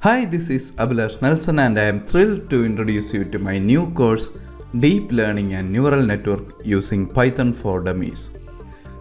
Hi, this is Abhilash Nelson and I am thrilled to introduce you to my new course, Deep Learning and Neural Network using Python for Dummies.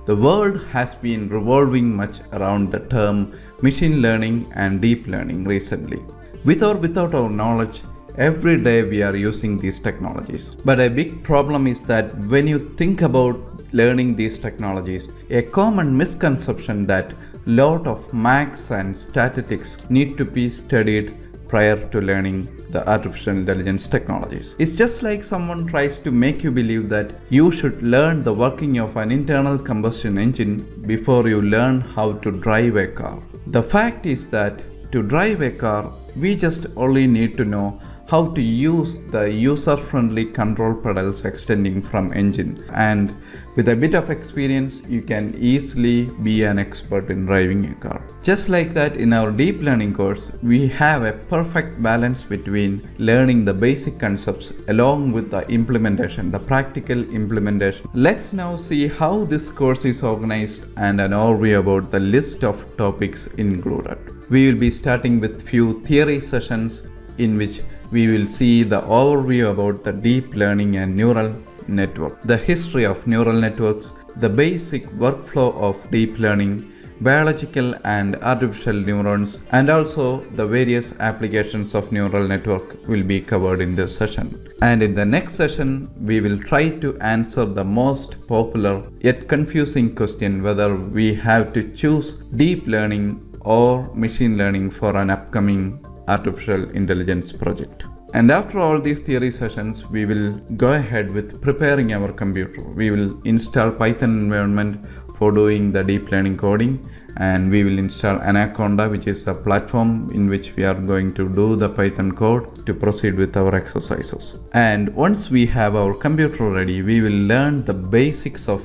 The world has been revolving much around the term machine learning and deep learning recently. With or without our knowledge, every day we are using these technologies. But a big problem is that when you think about learning these technologies, a common misconception that lot of maths and statistics need to be studied prior to learning the artificial intelligence technologies. It's just like someone tries to make you believe that you should learn the working of an internal combustion engine before you learn how to drive a car. The fact is that to drive a car, we just only need to know how to use the user-friendly control pedals extending from engine, and with a bit of experience you can easily be an expert in driving a car. Just like that, in our deep learning course we have a perfect balance between learning the basic concepts along with the implementation, the practical implementation. Let's now see how this course is organized and an overview about the list of topics included. We will be starting with few theory sessions in which we will see the overview about the deep learning and neural network, the history of neural networks, the basic workflow of deep learning, biological and artificial neurons, and also the various applications of neural network will be covered in this session. And in the next session, we will try to answer the most popular yet confusing question whether we have to choose deep learning or machine learning for an upcoming artificial intelligence project. And after all these theory sessions, we will go ahead with preparing our computer. We will install Python environment for doing the deep learning coding, and we will install Anaconda, which is a platform in which we are going to do the Python code to proceed with our exercises. And once we have our computer ready, we will learn the basics of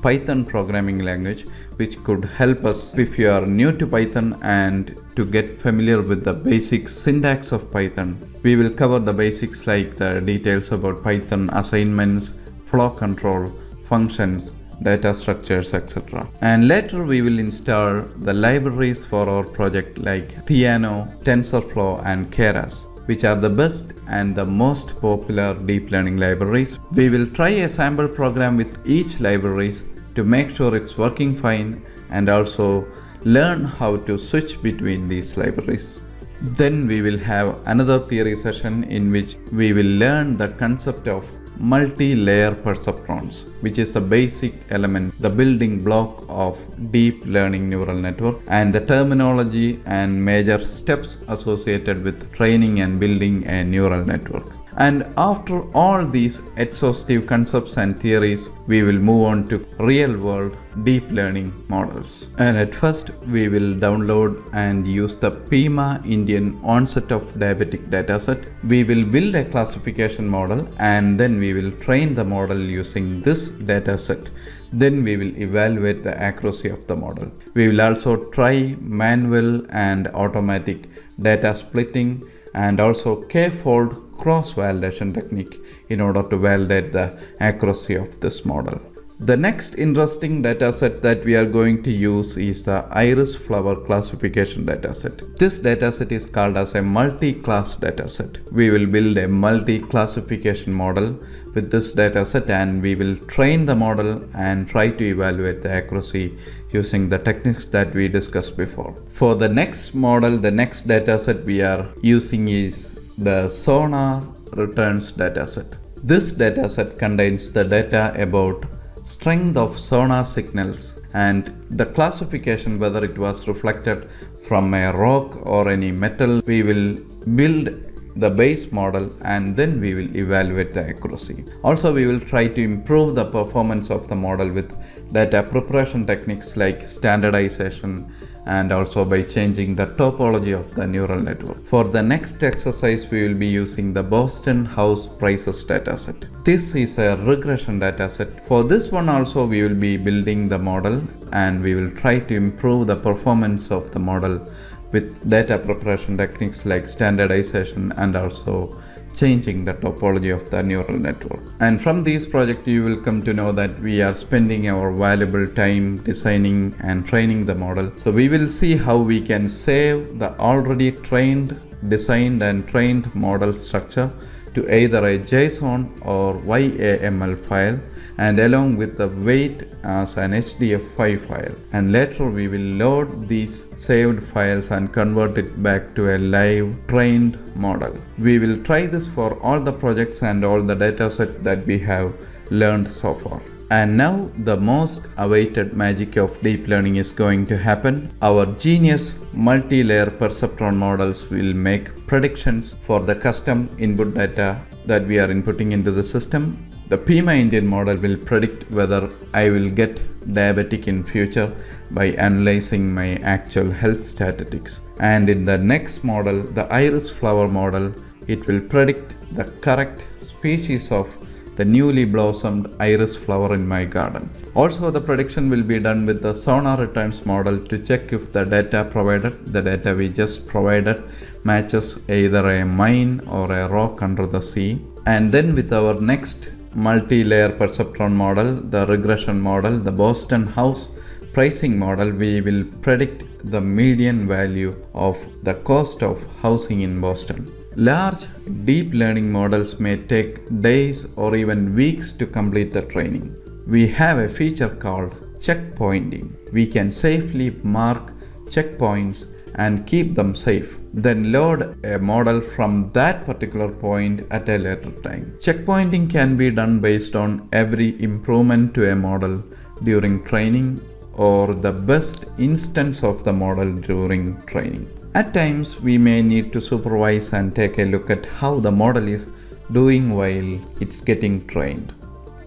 Python programming language, which could help us if you are new to Python and to get familiar with the basic syntax of Python. We will cover the basics like the details about Python assignments, flow control, functions, data structures, etc. And later we will install the libraries for our project like Theano, TensorFlow and Keras, which are the best and the most popular deep learning libraries. We will try a sample program with each libraries to make sure it's working fine and also learn how to switch between these libraries. Then we will have another theory session in which we will learn the concept of multi-layer perceptrons, which is the basic element, the building block of deep learning neural network, and the terminology and major steps associated with training and building a neural network. And after all these exhaustive concepts and theories, we will move on to real-world deep learning models. And at first, we will download and use the PIMA Indian onset of diabetic dataset. We will build a classification model and then we will train the model using this dataset. Then we will evaluate the accuracy of the model. We will also try manual and automatic data splitting and also k-fold cross-validation technique in order to validate the accuracy of this model. The next interesting dataset that we are going to use is the iris flower classification dataset. This dataset is called as a multi-class dataset. We will build a multi-classification model with this dataset and we will train the model and try to evaluate the accuracy using the techniques that we discussed before. For the next model, the next dataset we are using is the sonar returns dataset. This dataset contains the data about strength of sonar signals and the classification whether it was reflected from a rock or any metal. We will build the base model and then we will evaluate the accuracy. Also, we will try to improve the performance of the model with data preparation techniques like standardization and also by changing the topology of the neural network. For the next exercise, we will be using the Boston house prices dataset. This is a regression dataset. For this one also, we will be building the model and we will try to improve the performance of the model with data preparation techniques like standardization and also changing the topology of the neural network. And from these projects you will come to know that we are spending our valuable time designing and training the model. So we will see how we can save the already trained designed and trained model structure to either a JSON or YAML file, and along with the weight as an HDF5 file. And later we will load these saved files and convert it back to a live trained model. We will try this for all the projects and all the dataset that we have learned so far. And now the most awaited magic of deep learning is going to happen. Our genius multi-layer perceptron models will make predictions for the custom input data that we are inputting into the system. The PIMA Indian model will predict whether I will get diabetic in future by analyzing my actual health statistics. And in the next model, the iris flower model, it will predict the correct species of the newly blossomed iris flower in my garden. Also, the prediction will be done with the sonar returns model to check if the data provided, the data we just provided, matches either a mine or a rock under the sea. And then with our next multi-layer perceptron model, the regression model, the Boston house pricing model, we will predict the median value of the cost of housing in Boston. Large deep learning models may take days or even weeks to complete the training. We have a feature called checkpointing. We can safely mark checkpoints and keep them safe, then load a model from that particular point at a later time. Checkpointing can be done based on every improvement to a model during training or the best instance of the model during training. At times, we may need to supervise and take a look at how the model is doing while it's getting trained.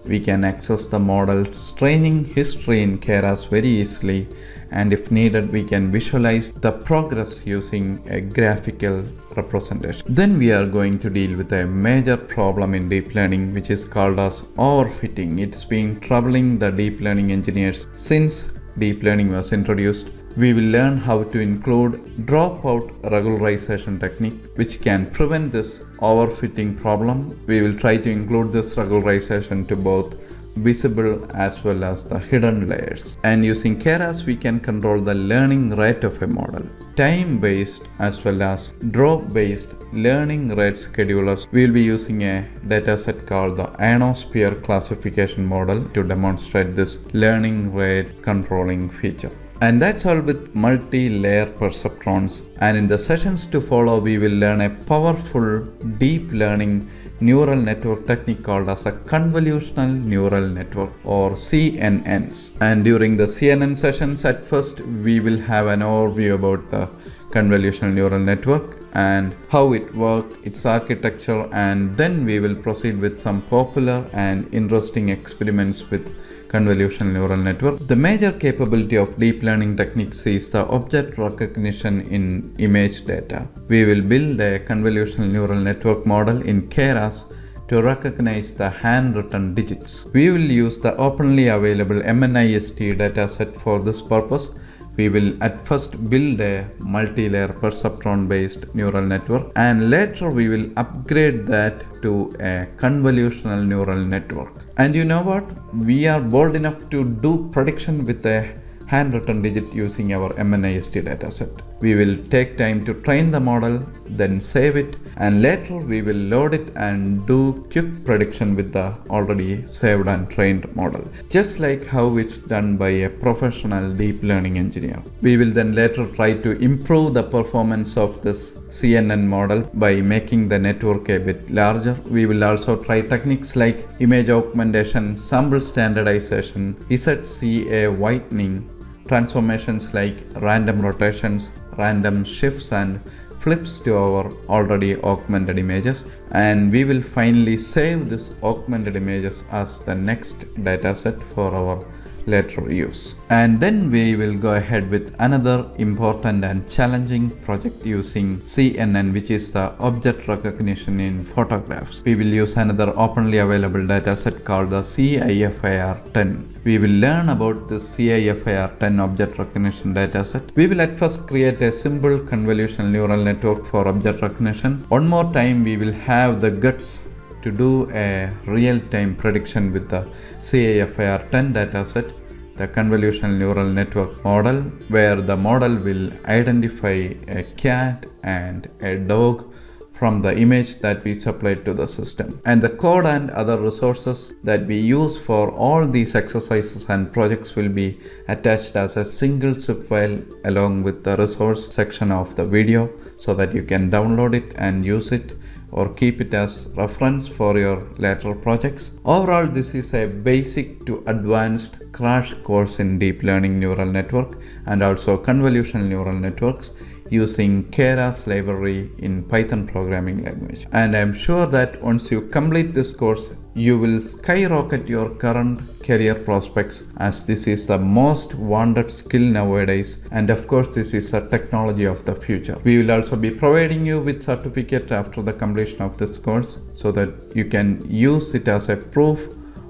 We can access the model's training history in Keras very easily, and if needed, we can visualize the progress using a graphical representation. Then we are going to deal with a major problem in deep learning, which is called as overfitting. It's been troubling the deep learning engineers since deep learning was introduced. We will learn how to include dropout regularization technique, which can prevent this overfitting problem. We will try to include this regularization to both visible as well as the hidden layers. And using Keras, we can control the learning rate of a model. Time-based as well as drop-based learning rate schedulers. We will be using a dataset called the ionosphere classification model to demonstrate this learning rate controlling feature. And that's all with multi-layer perceptrons. And in the sessions to follow, we will learn a powerful deep learning neural network technique called as a convolutional neural network, or CNNs. And during the CNN sessions, at first we will have an overview about the convolutional neural network and how it works, its architecture, and then we will proceed with some popular and interesting experiments with convolutional neural network. The major capability of deep learning techniques is the object recognition in image data. We will build a convolutional neural network model in Keras to recognize the handwritten digits. We will use the openly available MNIST dataset for this purpose. We will at first build a multi-layer perceptron based neural network, and later we will upgrade that to a convolutional neural network. And you know what? We are bold enough to do prediction with a handwritten digit using our MNIST dataset. We will take time to train the model, then save it, and later we will load it and do quick prediction with the already saved and trained model, just like how it's done by a professional deep learning engineer. We will then later try to improve the performance of this CNN model by making the network a bit larger. We will also try techniques like image augmentation, sample standardization, ZCA whitening, transformations like random rotations, random shifts and flips to our already augmented images, and we will finally save this augmented images as the next dataset for our later use. And then we will go ahead with another important and challenging project using CNN, which is the object recognition in photographs. We will use another openly available dataset called the CIFAR10. We will learn about this CIFAR10 object recognition dataset. We will at first create a simple convolutional neural network for object recognition. One more time we will have the guts to do a real-time prediction with the CIFAR10 dataset. the convolutional neural network model, where the model will identify a cat and a dog from the image that we supplied to the system. And the code and other resources that we use for all these exercises and projects will be attached as a single zip file along with the resource section of the video, so that you can download it and use it or keep it as reference for your later projects. Overall, this is a basic to advanced crash course in deep learning neural network and also convolutional neural networks using Keras library in Python programming language. And I'm sure that once you complete this course, you will skyrocket your current career prospects, as this is the most wanted skill nowadays, and of course this is a technology of the future. We will also be providing you with certificate after the completion of this course, so that you can use it as a proof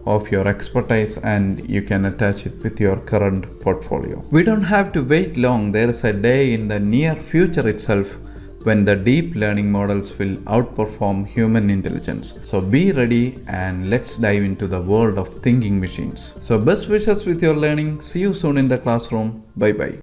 of your expertise and you can attach it with your current portfolio. We don't have to wait long. There is a day in the near future itself when the deep learning models will outperform human intelligence. So be ready and let's dive into the world of thinking machines. So best wishes with your learning. See you soon in the classroom. Bye bye.